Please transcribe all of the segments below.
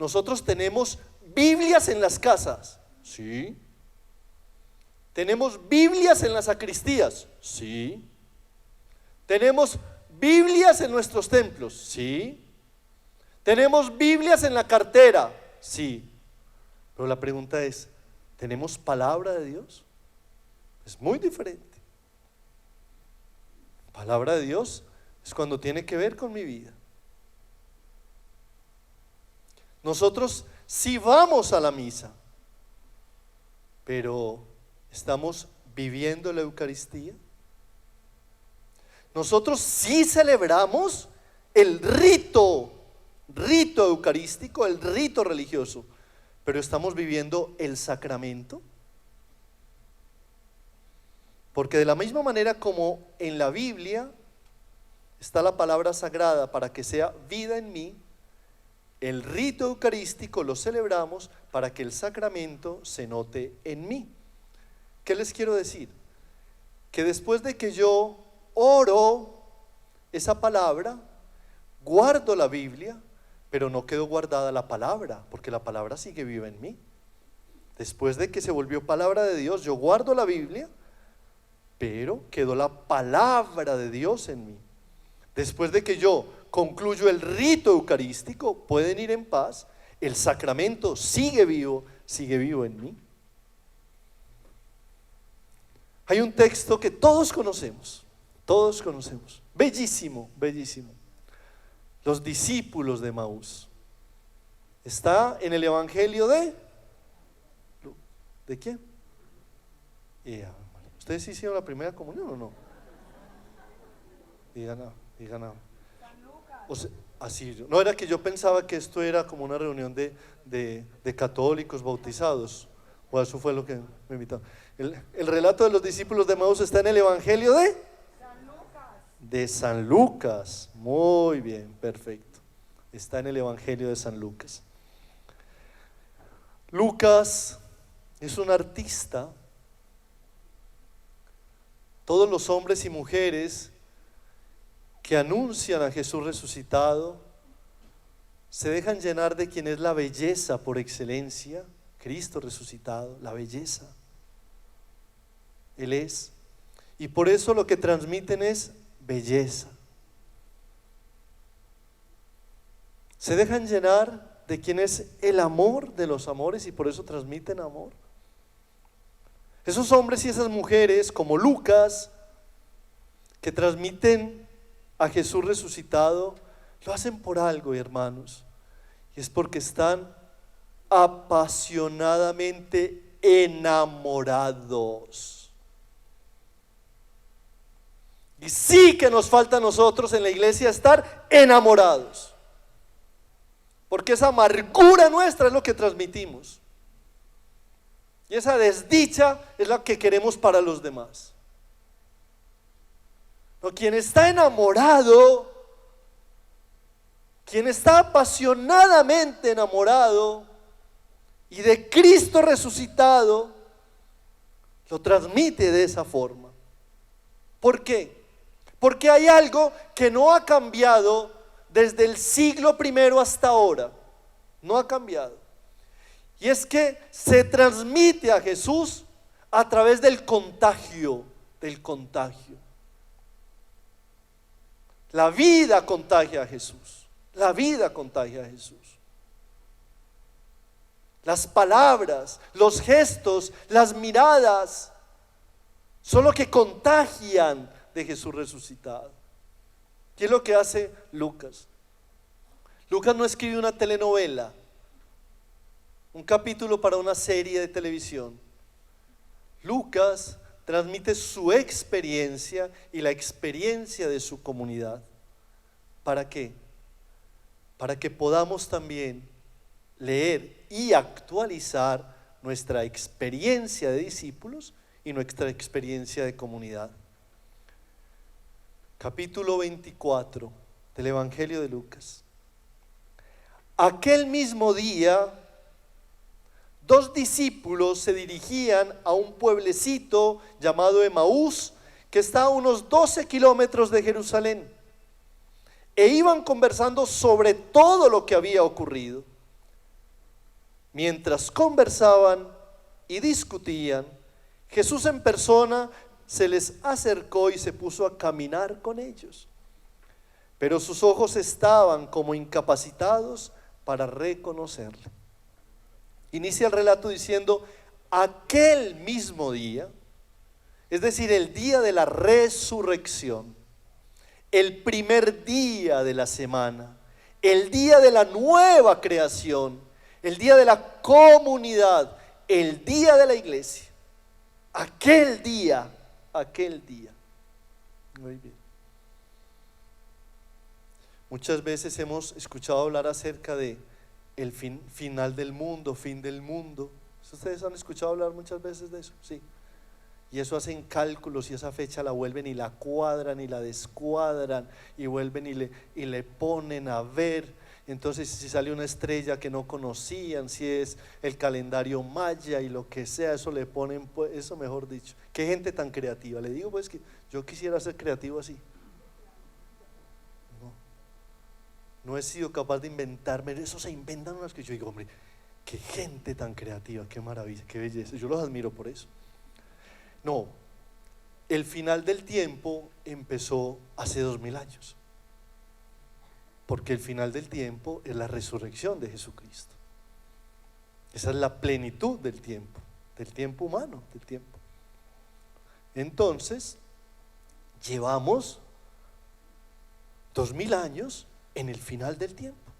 Nosotros tenemos Biblias en las casas, sí. Tenemos Biblias en las sacristías, sí. Tenemos Biblias en nuestros templos, sí. Tenemos Biblias en la cartera, sí. Pero la pregunta es, ¿tenemos palabra de Dios? Es muy diferente. Palabra de Dios es cuando tiene que ver con mi vida. Nosotros sí vamos a la misa, pero ¿estamos viviendo la Eucaristía? Nosotros sí celebramos el rito eucarístico, el rito religioso, pero ¿estamos viviendo el sacramento? Porque de la misma manera como en la Biblia está la palabra sagrada para que sea vida en mí, el rito eucarístico lo celebramos para que el sacramento se note en mí. ¿Qué les quiero decir? Que después de que yo oro esa palabra, guardo la Biblia, pero no quedó guardada la palabra, porque la palabra sigue viva en mí. Después de que se volvió palabra de Dios, yo guardo la Biblia, pero quedó la palabra de Dios en mí. Después de que yo concluyo el rito eucarístico, pueden ir en paz, el sacramento sigue vivo en mí. Hay un texto que todos conocemos, bellísimo, bellísimo. Los discípulos de Emaús. Está en el Evangelio ¿de quién? ¿Ustedes hicieron la primera comunión o no? Digan nada. O sea, así, no era que yo pensaba que esto era como una reunión de católicos bautizados. O eso fue lo que me invitaron. El relato de los discípulos de Emaús está en el Evangelio de San Lucas. Muy bien, perfecto. Está en el Evangelio de San Lucas. Lucas es un artista. Todos los hombres y mujeres que anuncian a Jesús resucitado se dejan llenar de quien es la belleza por excelencia, Cristo resucitado, la belleza. Él es. Y por eso lo que transmiten es belleza. Se dejan llenar de quien es el amor de los amores y por eso transmiten amor. Esos hombres y esas mujeres como Lucas que transmiten a Jesús resucitado lo hacen por algo, hermanos, y es porque están apasionadamente enamorados. Y sí que nos falta a nosotros en la iglesia estar enamorados, porque esa amargura nuestra es lo que transmitimos y esa desdicha es la que queremos para los demás. No, quien está enamorado, quien está apasionadamente enamorado y de Cristo resucitado, lo transmite de esa forma. ¿Por qué? Porque hay algo que no ha cambiado desde el siglo I hasta ahora. No ha cambiado. Y es que se transmite a Jesús a través del contagio. La vida contagia a Jesús. La vida contagia a Jesús. Las palabras, los gestos, las miradas son lo que contagian de Jesús resucitado. ¿Qué es lo que hace Lucas? Lucas no escribe una telenovela, un capítulo para una serie de televisión. Lucas transmite su experiencia y la experiencia de su comunidad. ¿Para qué? Para que podamos también leer y actualizar nuestra experiencia de discípulos y nuestra experiencia de comunidad. Capítulo 24 del Evangelio de Lucas. Aquel mismo día, 2 discípulos se dirigían a un pueblecito llamado Emaús, que está a unos 12 kilómetros de Jerusalén, e iban conversando sobre todo lo que había ocurrido. Mientras conversaban y discutían, Jesús en persona se les acercó y se puso a caminar con ellos. Pero sus ojos estaban como incapacitados para reconocerle. Inicia el relato diciendo: aquel mismo día, es decir, el día de la resurrección, el primer día de la semana, el día de la nueva creación, el día de la comunidad, el día de la iglesia, aquel día. Muy bien. Muchas veces hemos escuchado hablar acerca de el final del mundo, fin del mundo. ¿Ustedes han escuchado hablar muchas veces de eso? Sí. Y eso hacen cálculos y esa fecha la vuelven y la cuadran y la descuadran y vuelven y le ponen a ver. Entonces, si sale una estrella que no conocían, si es el calendario maya y lo que sea, eso le ponen, pues, eso mejor dicho. Qué gente tan creativa. Le digo pues que yo quisiera ser creativo así. No he sido capaz de inventarme, eso se inventan unas que yo digo, hombre, qué gente tan creativa, qué maravilla, qué belleza. Yo los admiro por eso. No, el final del tiempo empezó hace 2000 años. Porque el final del tiempo es la resurrección de Jesucristo. Esa es la plenitud del tiempo humano, del tiempo. Entonces, llevamos 2000 años en el final del tiempo.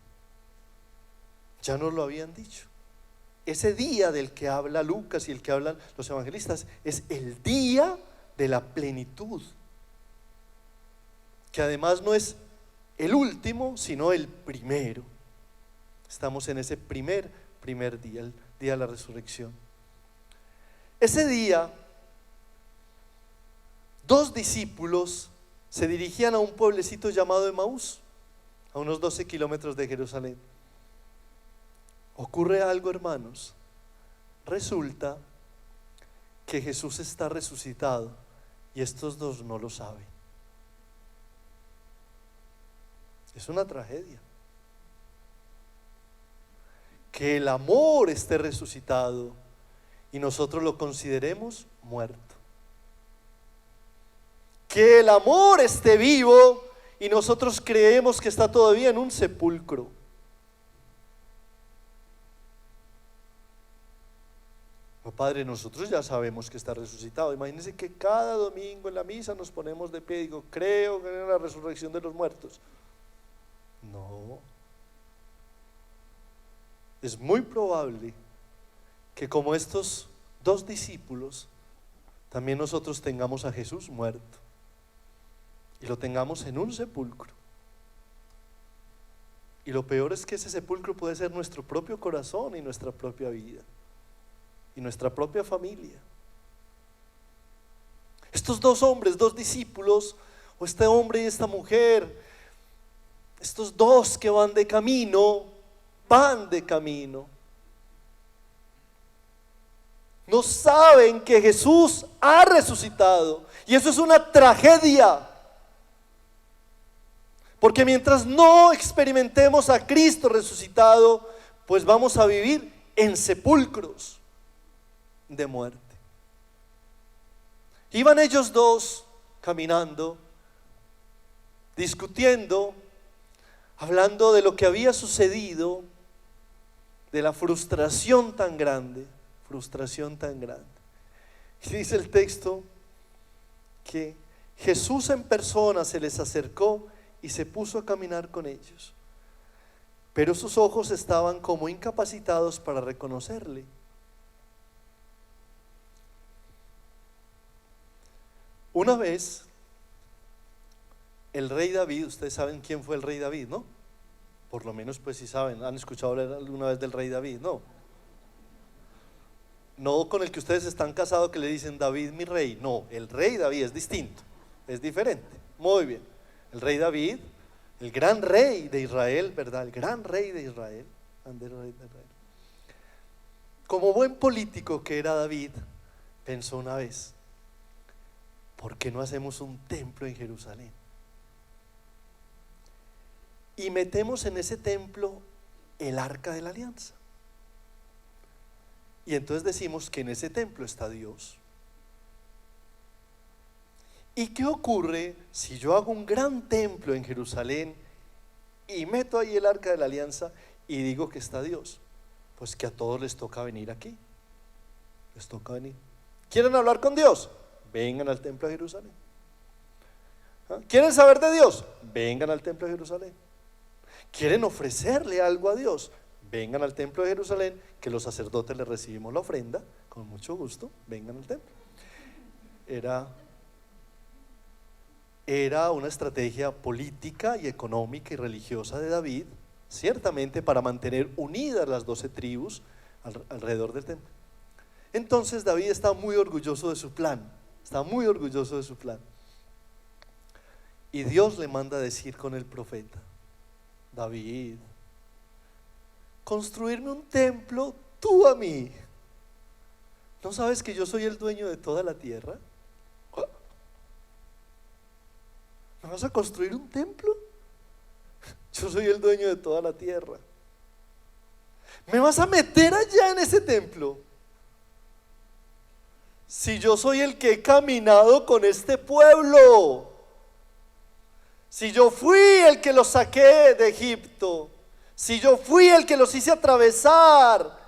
Ya nos lo habían dicho. Ese día del que habla Lucas y el que hablan los evangelistas es el día de la plenitud, que además no es el último, sino el primero. Estamos en ese primer día, el día de la resurrección. Ese día, 2 discípulos se dirigían a un pueblecito llamado Emaús, a unos 12 kilómetros de Jerusalén. Ocurre algo, hermanos. Resulta que Jesús está resucitado y estos dos no lo saben. Es una tragedia. Que el amor esté resucitado y nosotros lo consideremos muerto. Que el amor esté vivo y nosotros creemos que está todavía en un sepulcro. No, Padre, nosotros ya sabemos que está resucitado. Imagínense que cada domingo en la misa nos ponemos de pie y digo, creo en la resurrección de los muertos. No. Es muy probable que como estos 2 discípulos, también nosotros tengamos a Jesús muerto y lo tengamos en un sepulcro. Y lo peor es que ese sepulcro puede ser nuestro propio corazón y nuestra propia vida y nuestra propia familia. Estos 2 hombres, 2 discípulos, o este hombre y esta mujer, estos 2 que van de camino, no saben que Jesús ha resucitado, y eso es una tragedia. Porque mientras no experimentemos a Cristo resucitado, pues vamos a vivir en sepulcros de muerte. Iban ellos 2 caminando, discutiendo, hablando de lo que había sucedido, de la frustración tan grande. Y dice el texto que Jesús en persona se les acercó y se puso a caminar con ellos, pero sus ojos estaban como incapacitados para reconocerle. Una vez el rey David, ustedes saben quién fue el rey David, ¿no? Por lo menos pues si saben, han escuchado hablar alguna vez del rey David, ¿no? No con el que ustedes están casados que le dicen David mi rey, no, el rey David es distinto, es diferente. Muy bien. El rey David, el gran rey de Israel, ¿verdad? El gran rey de Israel. Como buen político que era David, pensó una vez, ¿por qué no hacemos un templo en Jerusalén? Y metemos en ese templo el arca de la alianza. Y entonces decimos que en ese templo está Dios. ¿Y qué ocurre si yo hago un gran templo en Jerusalén y meto ahí el arca de la alianza y digo que está Dios? Pues que a todos les toca venir aquí. Les toca venir. ¿Quieren hablar con Dios? Vengan al templo de Jerusalén. ¿Quieren saber de Dios? Vengan al templo de Jerusalén. ¿Quieren ofrecerle algo a Dios? Vengan al templo de Jerusalén, que los sacerdotes le recibimos la ofrenda, con mucho gusto, vengan al templo. Era una estrategia política y económica y religiosa de David, ciertamente para mantener unidas las 12 tribus alrededor del templo. Entonces David está muy orgulloso de su plan, Y Dios le manda a decir con el profeta: David, construirme un templo tú a mí. ¿No sabes que yo soy el dueño de toda la tierra? ¿Me vas a construir un templo? Yo soy el dueño de toda la tierra. ¿Me vas a meter allá en ese templo? Si yo soy el que he caminado con este pueblo, si yo fui el que los saqué de Egipto, si yo fui el que los hice atravesar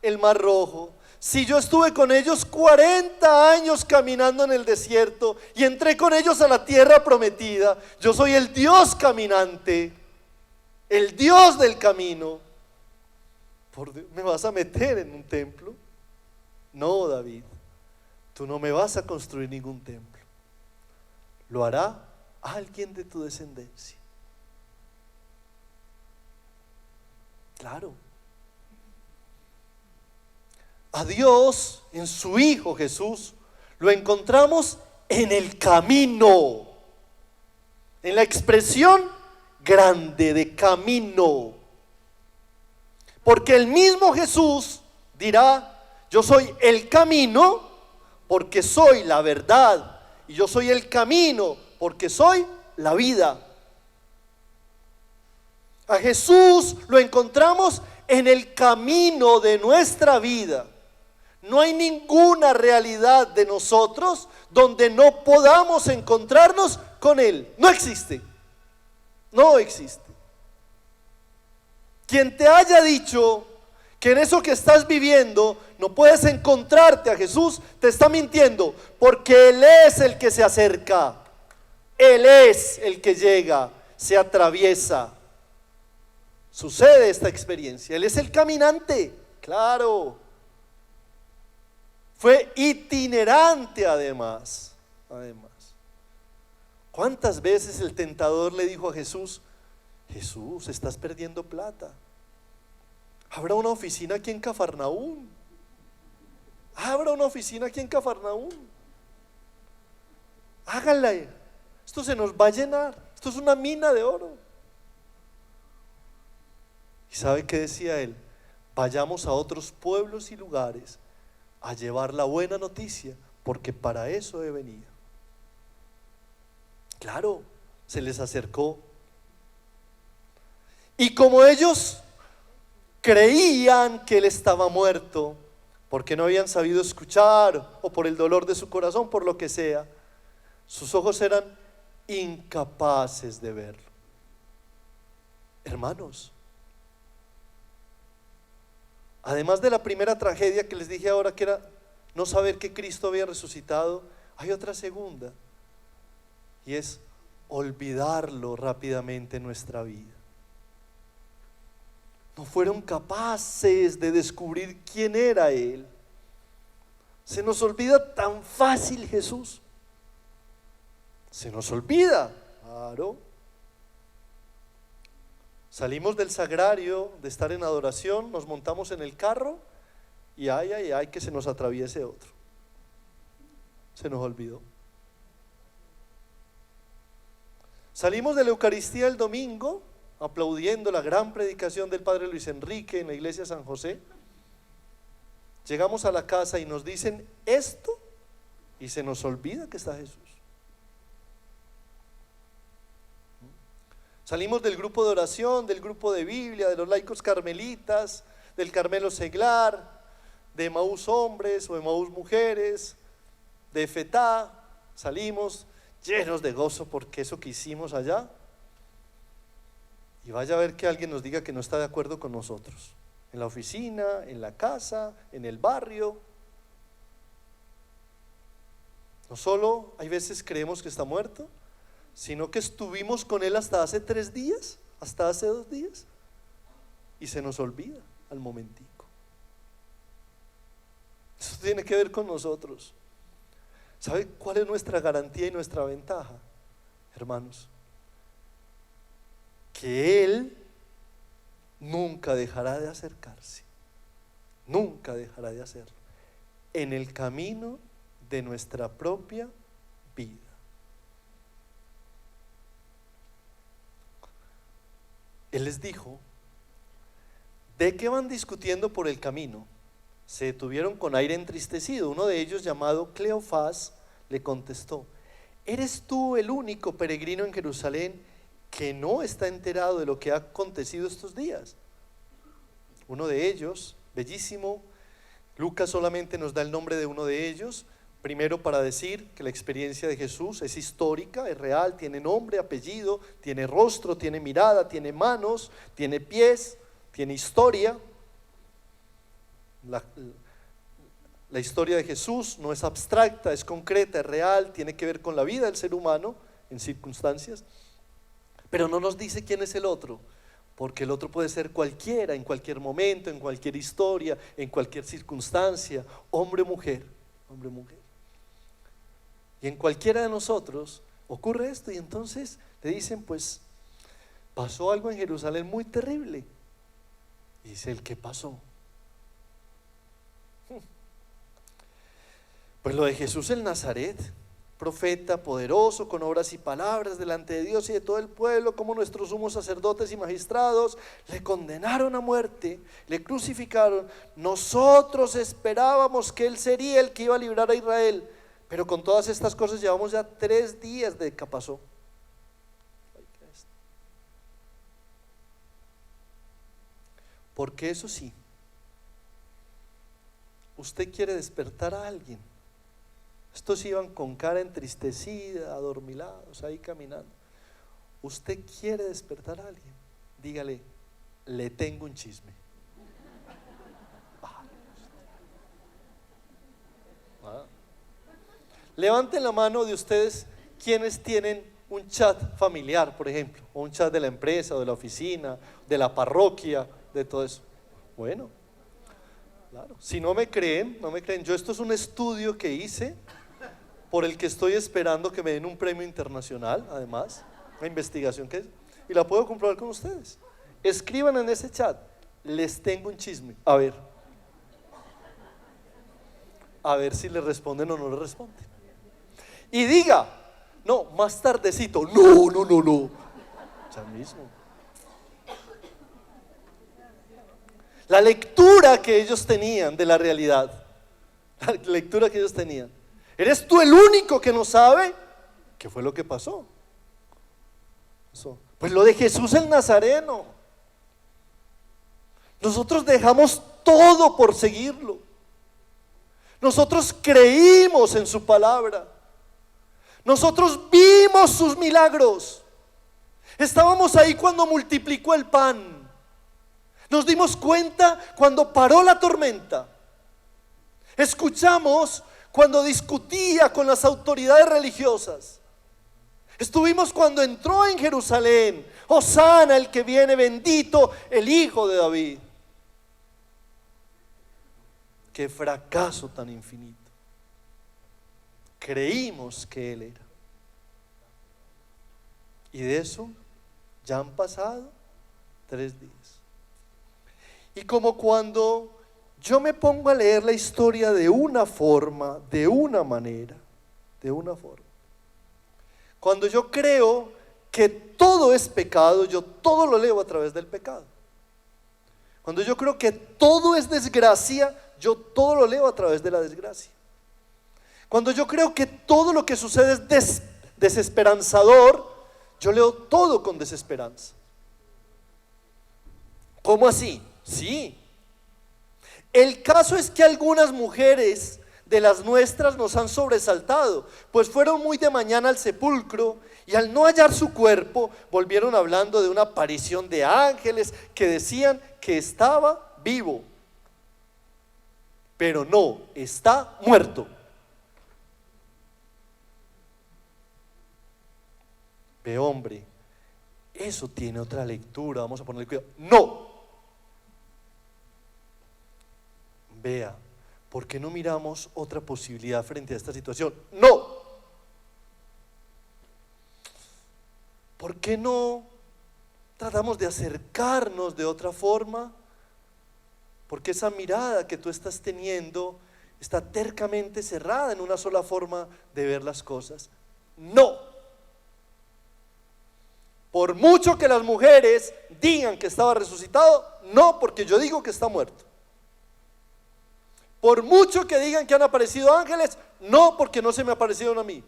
el Mar Rojo, si yo estuve con ellos 40 años caminando en el desierto y entré con ellos a la tierra prometida, yo soy el Dios caminante, el Dios del camino. Por Dios, ¿me vas a meter en un templo? No, David, tú no me vas a construir ningún templo. Lo hará alguien de tu descendencia. Claro. A Dios en su Hijo Jesús lo encontramos en el camino, en la expresión grande de camino, porque el mismo Jesús dirá: yo soy el camino porque soy la verdad, y yo soy el camino porque soy la vida. A Jesús lo encontramos en el camino de nuestra vida. No hay ninguna realidad de nosotros donde no podamos encontrarnos con Él. No existe. No existe. Quien te haya dicho que en eso que estás viviendo no puedes encontrarte a Jesús, te está mintiendo, porque Él es el que se acerca. Él es el que llega, se atraviesa. Sucede esta experiencia. Él es el caminante, claro. Fue itinerante además. ¿Cuántas veces el tentador le dijo a Jesús: Jesús, estás perdiendo plata? Habrá una oficina aquí en Cafarnaúm. Háganla. Esto se nos va a llenar. Esto es una mina de oro. ¿Y sabe qué decía él? Vayamos a otros pueblos y lugares a llevar la buena noticia, porque para eso he venido. Claro, se les acercó. Y como ellos creían que él estaba muerto, porque no habían sabido escuchar, o por el dolor de su corazón, por lo que sea, sus ojos eran incapaces de verlo. Hermanos, además de la primera tragedia que les dije ahora, que era no saber que Cristo había resucitado, hay otra segunda, y es olvidarlo rápidamente en nuestra vida. No fueron capaces de descubrir quién era Él. Se nos olvida tan fácil Jesús. Se nos olvida, claro. Salimos del sagrario, de estar en adoración, nos montamos en el carro y ay que se nos atraviese otro. Se nos olvidó. Salimos de la Eucaristía el domingo aplaudiendo la gran predicación del Padre Luis Enrique en la iglesia San José. Llegamos a la casa y nos dicen esto y se nos olvida que está Jesús. Salimos del grupo de oración, del grupo de Biblia, de los laicos carmelitas, del Carmelo Seglar, de Emaús hombres o Emaús mujeres, de Fetá, salimos llenos de gozo porque eso que hicimos allá, y vaya a ver que alguien nos diga que no está de acuerdo con nosotros, en la oficina, en la casa, en el barrio. No solo hay veces creemos que está muerto, sino que estuvimos con él hasta hace 3 días, hasta hace 2 días, y se nos olvida al momentico. Eso tiene que ver con nosotros. ¿Sabe cuál es nuestra garantía y nuestra ventaja, hermanos? Que Él nunca dejará de acercarse, nunca dejará de hacerlo, en el camino de nuestra propia vida. Él les dijo: ¿de qué van discutiendo por el camino? Se detuvieron con aire entristecido. Uno de ellos, llamado Cleofás, le contestó: ¿eres tú el único peregrino en Jerusalén que no está enterado de lo que ha acontecido estos días? Uno de ellos, bellísimo, Lucas solamente nos da el nombre de uno de ellos, primero para decir que la experiencia de Jesús es histórica, es real, tiene nombre, apellido, tiene rostro, tiene mirada, tiene manos, tiene pies, tiene historia. La historia de Jesús no es abstracta, es concreta, es real, tiene que ver con la vida del ser humano en circunstancias, pero no nos dice quién es el otro, porque el otro puede ser cualquiera, en cualquier momento, en cualquier historia, en cualquier circunstancia, hombre o mujer, hombre o mujer. Y en cualquiera de nosotros ocurre esto, y entonces le dicen: pues pasó algo en Jerusalén muy terrible. Y dice él: ¿qué pasó? Pues lo de Jesús el Nazaret, profeta poderoso, con obras y palabras delante de Dios y de todo el pueblo, como nuestros sumos sacerdotes y magistrados le condenaron a muerte, le crucificaron. Nosotros esperábamos que Él sería el que iba a librar a Israel, pero con todas estas cosas llevamos ya 3 días de que pasó. Porque eso sí, usted quiere despertar a alguien. Estos iban con cara entristecida, adormilados, ahí caminando. Usted quiere despertar a alguien, dígale: le tengo un chisme. Levanten la mano de ustedes quienes tienen un chat familiar, por ejemplo, o un chat de la empresa, o de la oficina, de la parroquia, de todo eso. Bueno, claro, si no me creen, yo esto es un estudio que hice, por el que estoy esperando que me den un premio internacional, además, una investigación que es, y la puedo comprobar con ustedes. Escriban en ese chat: les tengo un chisme. A ver si le responden o no le responden. Y diga: no, más tardecito. No, ya mismo. La lectura que ellos tenían de la realidad, la lectura que ellos tenían: ¿eres tú el único que no sabe qué fue lo que pasó? Pues lo de Jesús el Nazareno. Nosotros dejamos todo por seguirlo. Nosotros creímos en su palabra. Nosotros vimos sus milagros. Estábamos ahí cuando multiplicó el pan. Nos dimos cuenta cuando paró la tormenta. Escuchamos cuando discutía con las autoridades religiosas. Estuvimos cuando entró en Jerusalén: Hosana el que viene, bendito el Hijo de David. Qué fracaso tan infinito. Creímos que Él era. Y de eso ya han pasado 3 días. Y como cuando yo me pongo a leer la historia de una forma, de una manera, de una forma, cuando yo creo que todo es pecado, yo todo lo leo a través del pecado. Cuando yo creo que todo es desgracia, yo todo lo leo a través de la desgracia. Cuando yo creo que todo lo que sucede es desesperanzador, yo leo todo con desesperanza. ¿Cómo así? Sí. El caso es que algunas mujeres de las nuestras nos han sobresaltado, pues fueron muy de mañana al sepulcro y al no hallar su cuerpo, volvieron hablando de una aparición de ángeles que decían que estaba vivo. Pero no, está muerto. Ve, hombre, eso tiene otra lectura, vamos a ponerle cuidado. No. Vea, ¿por qué no miramos otra posibilidad frente a esta situación? No. ¿Por qué no tratamos de acercarnos de otra forma? Porque esa mirada que tú estás teniendo está tercamente cerrada en una sola forma de ver las cosas. No. Por mucho que las mujeres digan que estaba resucitado, no, porque yo digo que está muerto. Por mucho que digan que han aparecido ángeles, no, porque no se me aparecieron a mí.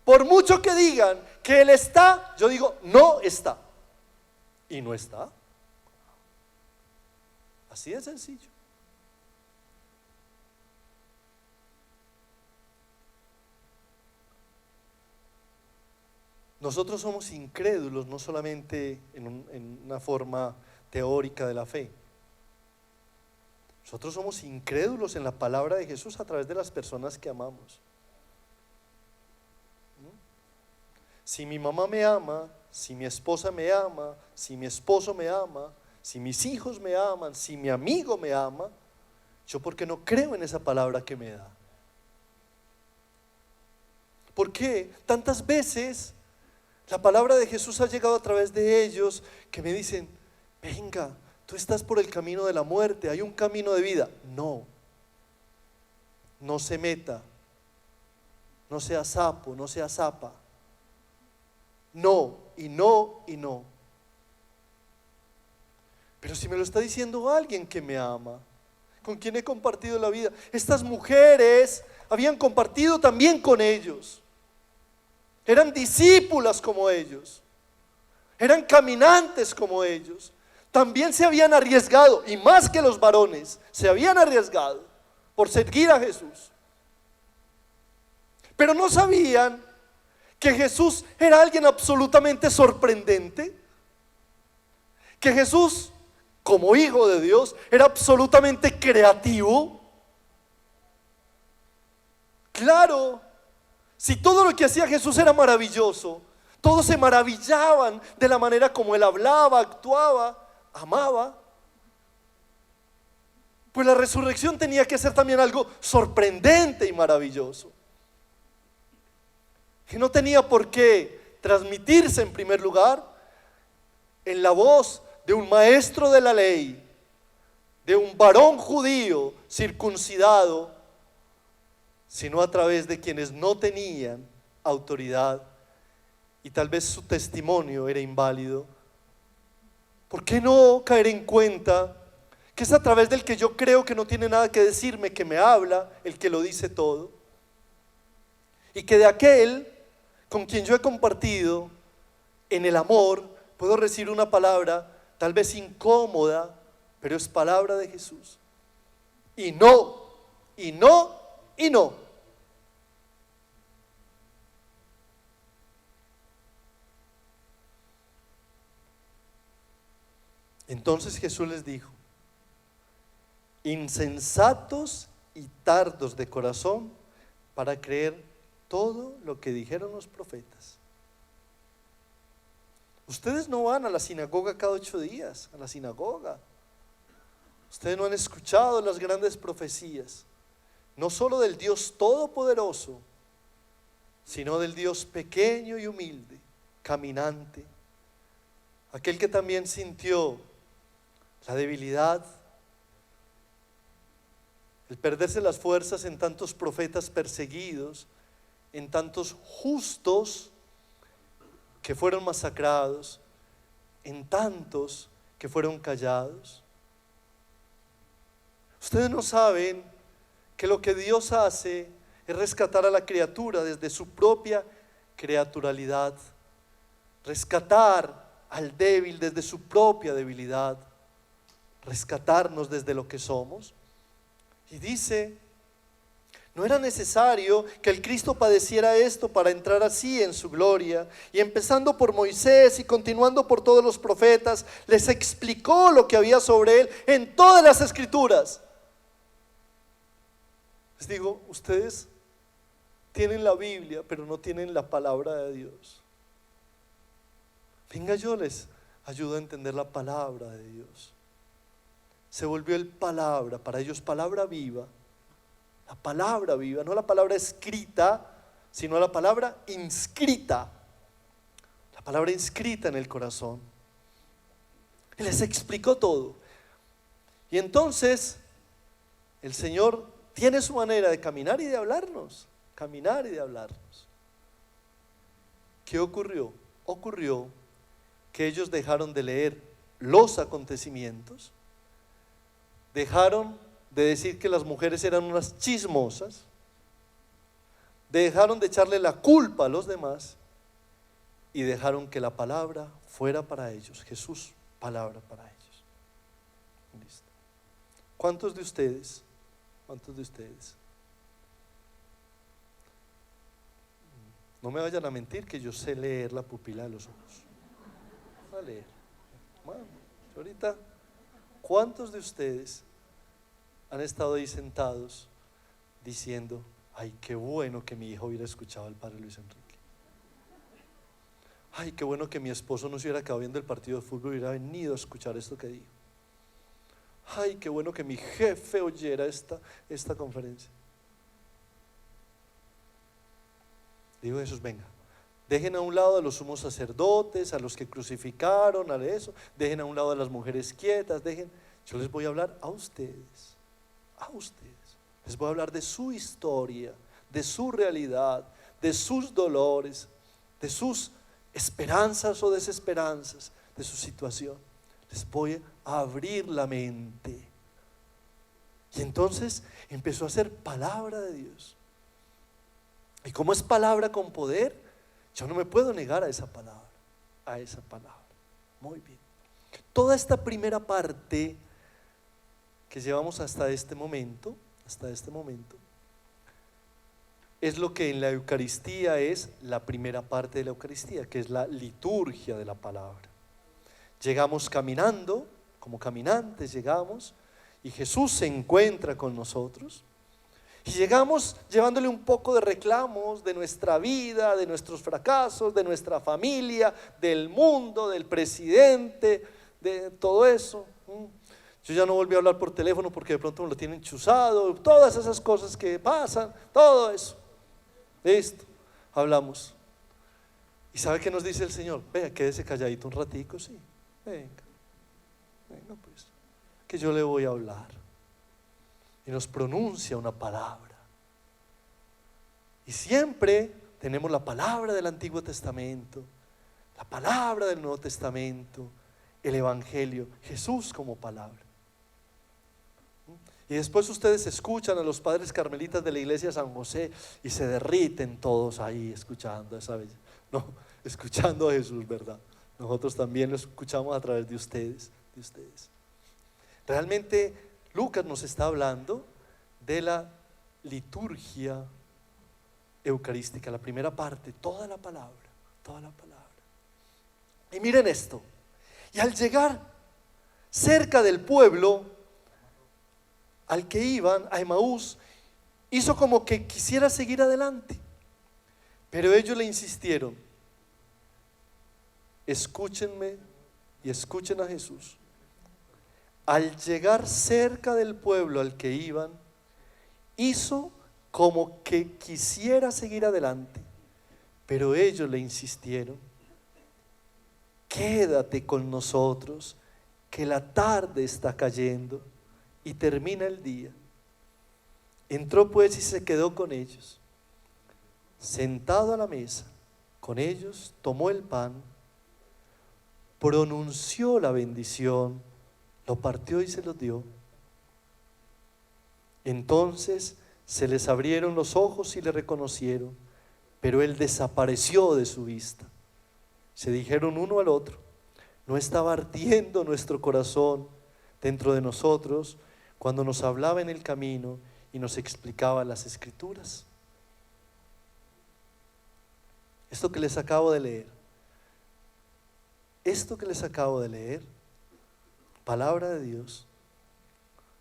Por mucho que digan que Él está, yo digo, no está. Y no está. Así de sencillo. Nosotros somos incrédulos, no solamente en una forma teórica de la fe. Nosotros somos incrédulos en la palabra de Jesús a través de las personas que amamos. Si mi mamá me ama, si mi esposa me ama, si mi esposo me ama, si mis hijos me aman, si mi amigo me ama, yo porque no creo en esa palabra que me da. ¿Por qué? Tantas veces la palabra de Jesús ha llegado a través de ellos que me dicen, venga, tú estás por el camino de la muerte, hay un camino de vida. No, no se meta, no sea sapo, no sea zapa. No, y no, y no. Pero si me lo está diciendo alguien que me ama, con quien he compartido la vida, estas mujeres habían compartido también con ellos, eran discípulas como ellos, eran caminantes como ellos, también se habían arriesgado, y más que los varones, se habían arriesgado por seguir a Jesús. Pero no sabían que Jesús era alguien absolutamente sorprendente, que Jesús, como hijo de Dios, era absolutamente creativo. Claro, si todo lo que hacía Jesús era maravilloso, todos se maravillaban de la manera como Él hablaba, actuaba, amaba, pues la resurrección tenía que ser también algo sorprendente y maravilloso, que no tenía por qué transmitirse en primer lugar en la voz de un maestro de la ley, de un varón judío circuncidado, sino a través de quienes no tenían autoridad y tal vez su testimonio era inválido. ¿Por qué no caer en cuenta que es a través del que yo creo que no tiene nada que decirme, que me habla, el que lo dice todo? Y que de aquel con quien yo he compartido en el amor puedo recibir una palabra tal vez incómoda, pero es palabra de Jesús. Y no, y no, y no. Entonces Jesús les dijo, insensatos y tardos de corazón para creer todo lo que dijeron los profetas. Ustedes no van a la sinagoga cada 8 días, a la sinagoga. Ustedes no han escuchado las grandes profecías, no solo del Dios todopoderoso, sino del Dios pequeño y humilde, caminante, aquel que también sintió la debilidad, el perderse las fuerzas en tantos profetas perseguidos, en tantos justos que fueron masacrados, en tantos que fueron callados. Ustedes no saben que lo que Dios hace es rescatar a la criatura desde su propia creaturalidad, rescatar al débil desde su propia debilidad, rescatarnos desde lo que somos. Y dice, no era necesario que el Cristo padeciera esto para entrar así en su gloria. Y empezando por Moisés y continuando por todos los profetas, les explicó lo que había sobre él en todas las escrituras. Les digo, ustedes tienen la Biblia, pero no tienen la palabra de Dios. Venga, yo les ayudo a entender la palabra de Dios. Se volvió el palabra, para ellos palabra viva. La palabra viva, no la palabra escrita, sino la palabra inscrita. La palabra inscrita en el corazón. Y les explicó todo. Y entonces el Señor tiene su manera de caminar y de hablarnos. Caminar y de hablarnos. ¿Qué ocurrió? Ocurrió que ellos dejaron de leer los acontecimientos, dejaron de decir que las mujeres eran unas chismosas, dejaron de echarle la culpa a los demás y dejaron que la palabra fuera para ellos. Jesús, palabra para ellos. Listo. ¿Cuántos de ustedes? No me vayan a mentir que yo sé leer la pupila de los ojos. Voy a leer. Bueno, ahorita, ¿cuántos de ustedes han estado ahí sentados diciendo, ay, qué bueno que mi hijo hubiera escuchado al padre Luis Enrique? Ay, qué bueno que mi esposo no se hubiera quedado viendo el partido de fútbol, hubiera venido a escuchar esto que dijo. Ay, qué bueno que mi jefe oyera esta conferencia. Digo, Jesús, venga, dejen a un lado a los sumos sacerdotes, a los que crucificaron, a eso, dejen a un lado a las mujeres quietas, yo les voy a hablar a ustedes. Les voy a hablar de su historia, de su realidad, de sus dolores, de sus esperanzas o desesperanzas, de su situación. Les voy a abrir la mente. Y entonces empezó a ser palabra de Dios. Y como es palabra con poder, yo no me puedo negar a esa palabra. Muy bien. Toda esta primera parte que llevamos hasta este momento, es lo que en la Eucaristía es la primera parte de la Eucaristía, que es la liturgia de la palabra. Llegamos caminando, como caminantes llegamos, y Jesús se encuentra con nosotros. Y llegamos llevándole un poco de reclamos de nuestra vida, de nuestros fracasos, de nuestra familia, del mundo, del presidente, de todo eso. Yo ya no volví a hablar por teléfono porque de pronto me lo tienen chuzado, todas esas cosas que pasan, todo eso. Listo, hablamos. ¿Y sabe qué nos dice el Señor? Vea, quédese calladito un ratico, sí. Venga pues, que yo le voy a hablar. Y nos pronuncia una palabra. Y siempre tenemos la palabra del Antiguo Testamento, la palabra del Nuevo Testamento, el Evangelio, Jesús como palabra. Y después ustedes escuchan a los padres carmelitas de la iglesia de San José y se derriten todos ahí escuchando esa belleza. No, escuchando a Jesús, ¿verdad? Nosotros también lo escuchamos a través de ustedes. Realmente Lucas nos está hablando de la liturgia eucarística, la primera parte, toda la palabra. Y miren esto, y al llegar cerca del pueblo al que iban, a Emaús, hizo como que quisiera seguir adelante, pero ellos le insistieron. Escúchenme y escuchen a Jesús. Al llegar cerca del pueblo al que iban, hizo como que quisiera seguir adelante, pero ellos le insistieron. Quédate con nosotros, que la tarde está cayendo y termina el día. Entró pues y se quedó con ellos. Sentado a la mesa con ellos, tomó el pan, pronunció la bendición, lo partió y se los dio. Entonces se les abrieron los ojos y le reconocieron, pero él desapareció de su vista. Se dijeron uno al otro: ¿no estaba ardiendo nuestro corazón dentro de nosotros cuando nos hablaba en el camino y nos explicaba las Escrituras. Esto que les acabo de leer, palabra de Dios.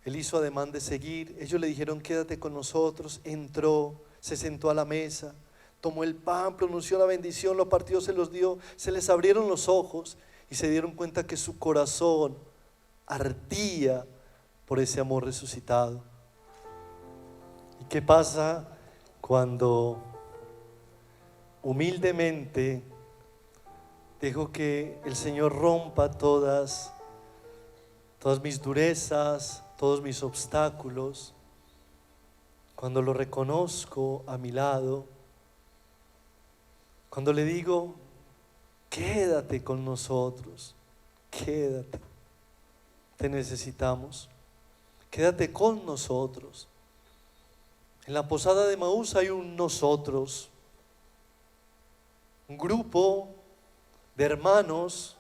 Él hizo ademán de seguir. Ellos le dijeron: quédate con nosotros. Entró, se sentó a la mesa, tomó el pan, pronunció la bendición, lo partió, se los dio. Se les abrieron los ojos y se dieron cuenta que su corazón ardía por ese amor resucitado. ¿Y qué pasa cuando humildemente dejo que el Señor rompa todas mis durezas, todos mis obstáculos? Cuando lo reconozco a mi lado, cuando le digo: quédate con nosotros, quédate, te necesitamos, quédate con nosotros. En la posada de Emaús hay un nosotros, un grupo de hermanos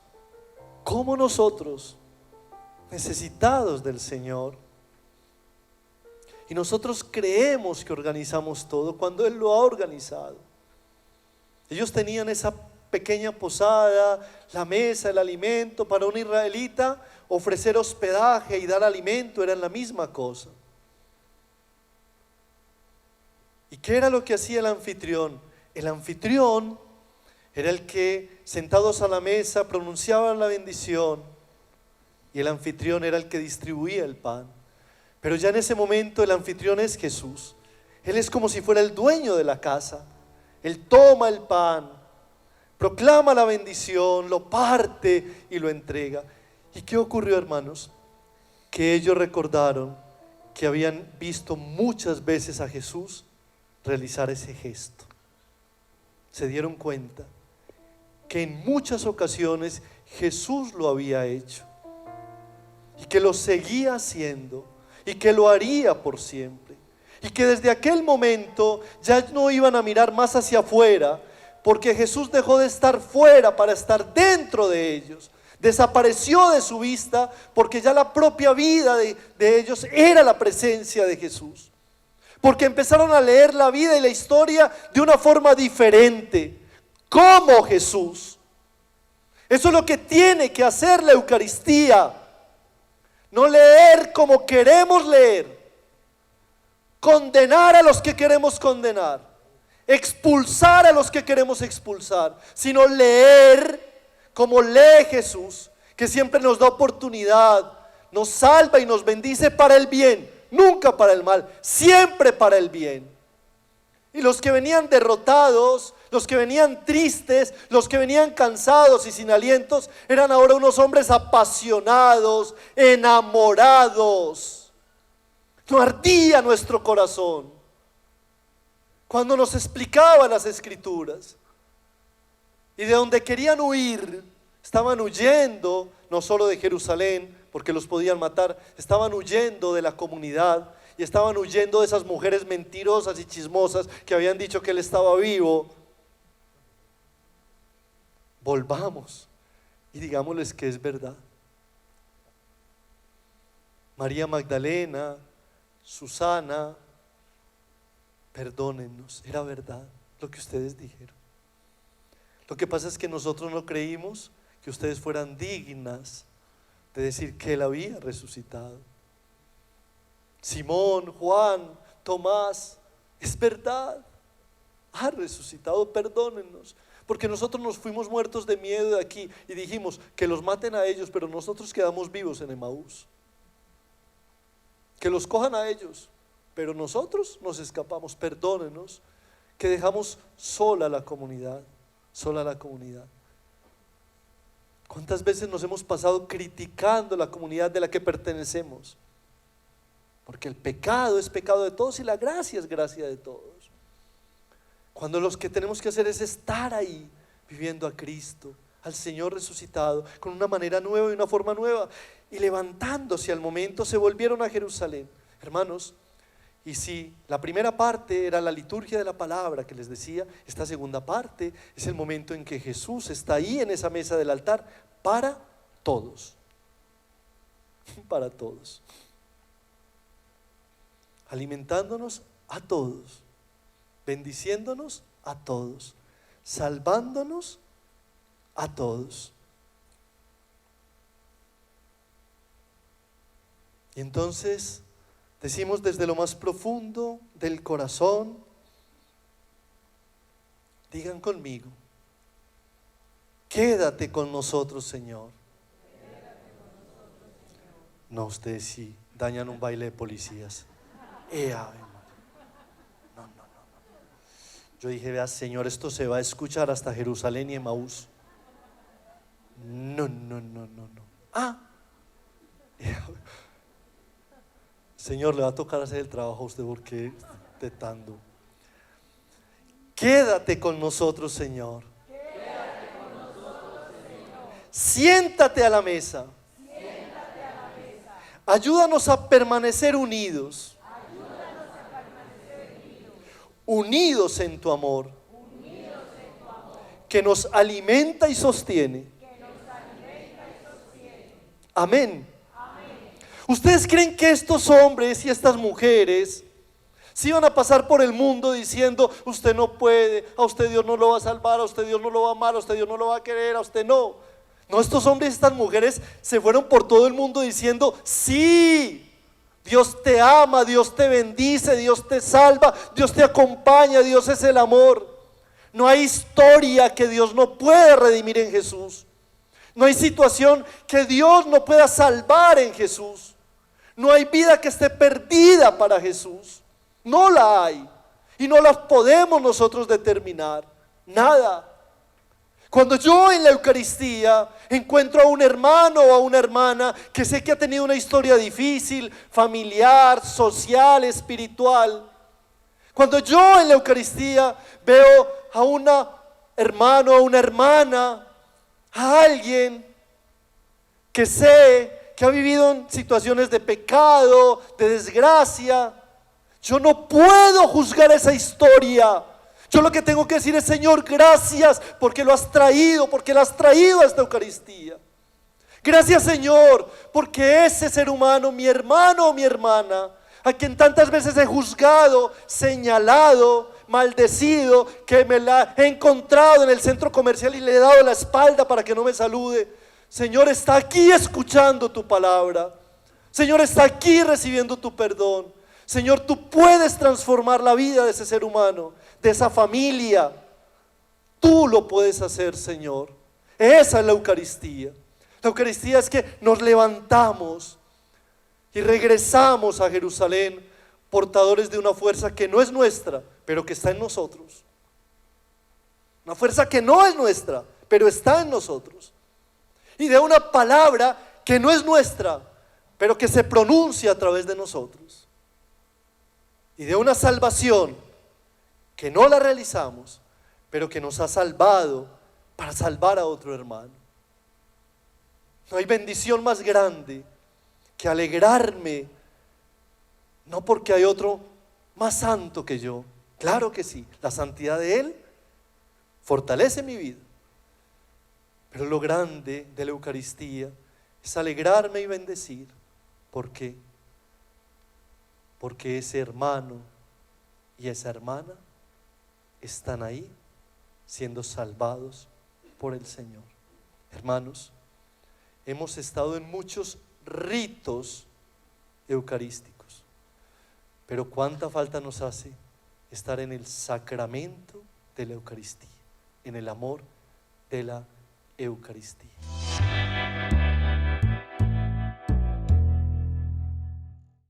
como nosotros, necesitados del Señor. Y nosotros creemos que organizamos todo cuando Él lo ha organizado. Ellos tenían esa pequeña posada, la mesa, el alimento. Para un israelita, ofrecer hospedaje y dar alimento eran la misma cosa. ¿Y qué era lo que hacía el anfitrión? El anfitrión era el que, sentados a la mesa, pronunciaban la bendición, y el anfitrión era el que distribuía el pan. Pero ya en ese momento el anfitrión es Jesús. Él es como si fuera el dueño de la casa. Él toma el pan, proclama la bendición, lo parte y lo entrega. ¿Y qué ocurrió, hermanos? Que ellos recordaron que habían visto muchas veces a Jesús realizar ese gesto. Se dieron cuenta que en muchas ocasiones Jesús lo había hecho y que lo seguía haciendo y que lo haría por siempre, y que desde aquel momento ya no iban a mirar más hacia afuera, porque Jesús dejó de estar fuera para estar dentro de ellos. Desapareció de su vista porque ya la propia vida de ellos era la presencia de Jesús, porque empezaron a leer la vida y la historia de una forma diferente, como Jesús. Eso es lo que tiene que hacer la Eucaristía. No leer como queremos leer, condenar a los que queremos condenar, expulsar a los que queremos expulsar, sino leer como lee Jesús, que siempre nos da oportunidad, nos salva y nos bendice para el bien, nunca para el mal, siempre para el bien. Y los que venían derrotados, los que venían tristes, los que venían cansados y sin alientos, eran ahora unos hombres apasionados, enamorados. No ardía nuestro corazón cuando nos explicaban las Escrituras. Y de donde querían huir, estaban huyendo no solo de Jerusalén, porque los podían matar, estaban huyendo de la comunidad. Y estaban huyendo de esas mujeres mentirosas y chismosas que habían dicho que Él estaba vivo. Volvamos y digámosles que es verdad. María Magdalena, Susana, perdónennos, era verdad lo que ustedes dijeron. Lo que pasa es que nosotros no creímos que ustedes fueran dignas de decir que Él había resucitado. Simón, Juan, Tomás, es verdad, ha resucitado, perdónennos, porque nosotros nos fuimos muertos de miedo de aquí y dijimos que los maten a ellos, pero nosotros quedamos vivos en Emaús. Que los cojan a ellos, pero nosotros nos escapamos, perdónenos, que dejamos sola la comunidad, sola la comunidad. ¿Cuántas veces nos hemos pasado criticando la comunidad de la que pertenecemos? Porque el pecado es pecado de todos y la gracia es gracia de todos. Cuando los que tenemos que hacer es estar ahí, viviendo a Cristo, al Señor resucitado, con una manera nueva y una forma nueva, y levantándose al momento se volvieron a Jerusalén. Hermanos, y si la primera parte era la liturgia de la palabra que les decía, esta segunda parte es el momento en que Jesús está ahí en esa mesa del altar para todos. para todos, alimentándonos a todos, bendiciéndonos a todos, salvándonos a todos. Y entonces decimos desde lo más profundo del corazón, digan conmigo: quédate con nosotros, Señor. No, ustedes sí dañan un baile de policías. Ave María. No. Yo dije, vea, Señor, esto se va a escuchar hasta Jerusalén y Emaús. No. Señor, le va a tocar hacer el trabajo a usted porque tetando. Quédate con nosotros, Señor. Siéntate a la mesa. Ayúdanos a permanecer unidos. Unidos en tu amor. Que nos alimenta y sostiene. Amén. ¿Ustedes creen que estos hombres y estas mujeres se iban a pasar por el mundo diciendo: usted no puede, a usted Dios no lo va a salvar, a usted Dios no lo va a amar, a usted Dios no lo va a querer, a usted no? No, estos hombres y estas mujeres se fueron por todo el mundo diciendo: sí, Dios te ama, Dios te bendice, Dios te salva, Dios te acompaña, Dios es el amor. No hay historia que Dios no pueda redimir en Jesús. No hay situación que Dios no pueda salvar en Jesús. No hay vida que esté perdida para Jesús. No la hay. Y no las podemos nosotros determinar. Nada. Cuando yo en la Eucaristía encuentro a un hermano o a una hermana que sé que ha tenido una historia difícil, familiar, social, espiritual. Cuando yo en la Eucaristía veo a un hermano o a una hermana, a alguien que sé que ha vivido en situaciones de pecado, de desgracia, yo no puedo juzgar esa historia. Yo lo que tengo que decir es: Señor, gracias porque lo has traído, porque lo has traído a esta Eucaristía. Gracias, Señor, porque ese ser humano, mi hermano o mi hermana, a quien tantas veces he juzgado, señalado, maldecido, que me la he encontrado en el centro comercial y le he dado la espalda para que no me salude, Señor, está aquí escuchando tu palabra. Señor, está aquí recibiendo tu perdón. Señor, tú puedes transformar la vida de ese ser humano, de esa familia. Tú lo puedes hacer, Señor. Esa es la Eucaristía. La Eucaristía es que nos levantamos y regresamos a Jerusalén portadores de una fuerza que no es nuestra, pero que está en nosotros. Una fuerza que no es nuestra, pero está en nosotros. Y de una palabra que no es nuestra, pero que se pronuncia a través de nosotros. Y de una salvación que no la realizamos, pero que nos ha salvado para salvar a otro hermano. No hay bendición más grande que alegrarme, no porque hay otro más santo que yo. Claro que sí, la santidad de Él fortalece mi vida. Pero lo grande de la Eucaristía es alegrarme y bendecir. ¿Por qué? Porque ese hermano y esa hermana están ahí siendo salvados por el Señor. Hermanos, hemos estado en muchos ritos eucarísticos, pero cuánta falta nos hace estar en el sacramento de la Eucaristía, en el amor de la Eucaristía.